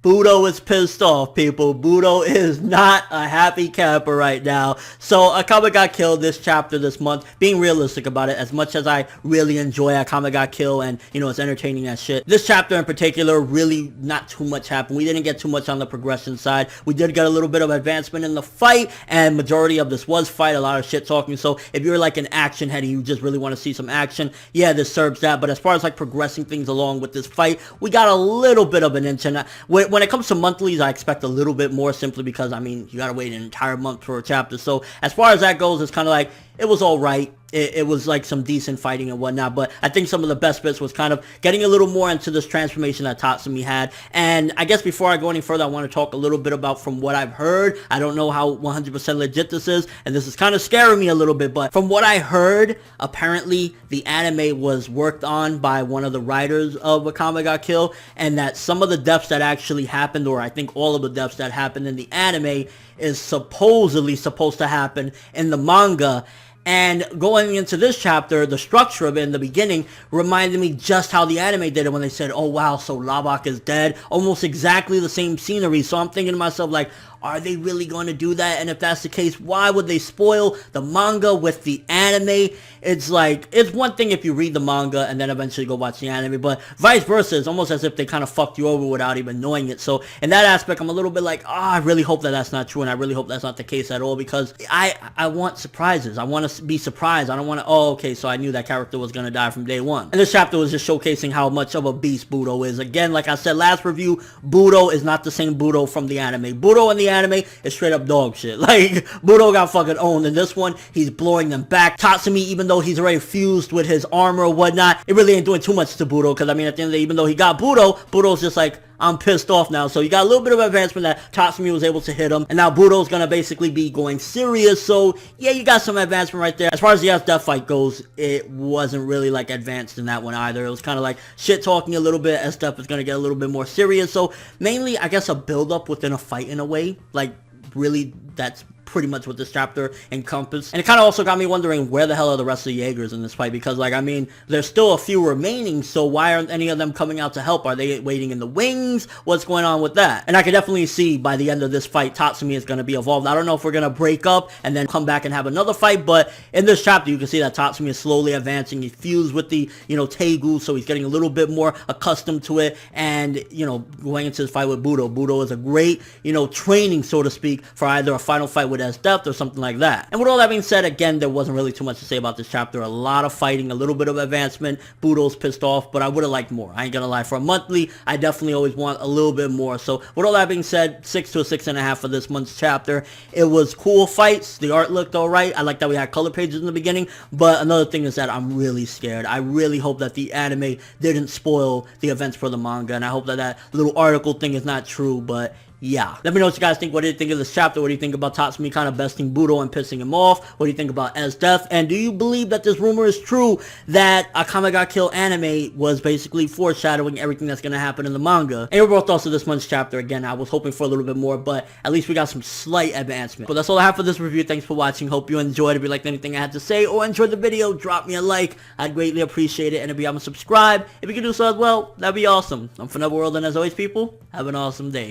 Budo is pissed off, people. Budo is not a happy camper right now. So Akame got killed this chapter this month. Being realistic about it, as much as I really enjoy Akame got killed and, you know, it's entertaining as shit. This chapter in particular, really not too much happened. We didn't get too much on the progression side. We did get a little bit of advancement in the fight, and majority of this was fight, a lot of shit talking. So if you're like an action head and you just really want to see some action, yeah, this serves that. But as far as like progressing things along with this fight, we got a little bit of an inch. And when it comes to monthlies, I expect a little bit more, simply because, I mean, you gotta wait an entire month for a chapter. So as far as that goes, it's kind of like, it was alright. It was like some decent fighting and whatnot, but I think some of the best bits was kind of getting a little more into this transformation that Tatsumi had. And I guess before I go any further, I want to talk a little bit about from what I've heard. I don't know how 100% legit this is, and this is kind of scaring me a little bit, but from what I heard, apparently the anime was worked on by one of the writers of Akame got killed, and that some of the deaths that actually happened, or I think all of the deaths that happened in the anime, is supposedly supposed to happen in the manga. And going into this chapter, the structure of it in the beginning reminded me just how the anime did it when they said, oh wow, so Labak is dead. Almost exactly the same scenery. So I'm thinking to myself, like, are they really going to do that? And if that's the case, why would they spoil the manga with the anime? It's like, it's one thing if you read the manga and then eventually go watch the anime, but vice versa. It's almost as if they kind of fucked you over without even knowing it. So in that aspect, I'm a little bit like, I really hope that that's not true, and I really hope that's not the case at all, because I want surprises. I want to be surprised. I don't want to, oh, okay, so I knew that character was going to die from day one. And this chapter was just showcasing how much of a beast Budo is. Again, like I said last review, Budo is not the same Budo from the anime. Budo in the anime is straight up dog shit. Like, Budo got fucking owned. In this one, he's blowing them back. Tatsumi, even though he's already fused with his armor or whatnot, it really ain't doing too much to Budo, because I mean, at the end of the day, even though he got Budo, Budo's just like, I'm pissed off now. So you got a little bit of advancement that Tatsumi was able to hit him, and now Budo's gonna basically be going serious. So yeah, you got some advancement right there. As far as the Esdeath fight goes, it wasn't really like advanced in that one either. It was kind of like shit talking a little bit. Esdeath is gonna get a little bit more serious. So mainly, I guess, a build up within a fight in a way. Like, really, that's pretty much what this chapter encompassed. And it kind of also got me wondering, where the hell are the rest of the Jaegers in this fight? Because, like, I mean, there's still a few remaining, so why aren't any of them coming out to help? Are they waiting in the wings? What's going on with that? And I can definitely see by the end of this fight, Tatsumi is going to be evolved. I don't know if we're going to break up and then come back and have another fight, but in this chapter, you can see that Tatsumi is slowly advancing. He fused with the, you know, Teigu, so he's getting a little bit more accustomed to it. And, you know, going into this fight with Budo, Budo is a great, you know, training, so to speak, for either a final fight with Esdeath or something like that. And with all that being said, again, there wasn't really too much to say about this chapter. A lot of fighting, a little bit of advancement. Budo's pissed off, but I would have liked more. I ain't gonna lie. For a monthly, I definitely always want a little bit more. So with all that being said, 6 to a 6.5 for this month's chapter. It was cool fights. The art looked alright. I like that we had color pages in the beginning, but another thing is that I'm really scared. I really hope that the anime didn't spoil the events for the manga, and I hope that that little article thing is not true, but yeah. Let me know what you guys think. What do you think of this chapter? What do you think about Tatsumi kind of besting Budo and pissing him off? What do you think about Esdeath? And do you believe that this rumor is true, that Akame got killed anime was basically foreshadowing everything that's going to happen in the manga? And your thoughts of this month's chapter. Again, I was hoping for a little bit more, but at least we got some slight advancement. But that's all I have for this review. Thanks for watching. Hope you enjoyed. If you liked anything I had to say or enjoyed the video, drop me a like. I'd greatly appreciate it. And if you haven't subscribed, if you can do so as well, that'd be awesome. I'm ForneverWorld, and as always, people, have an awesome day.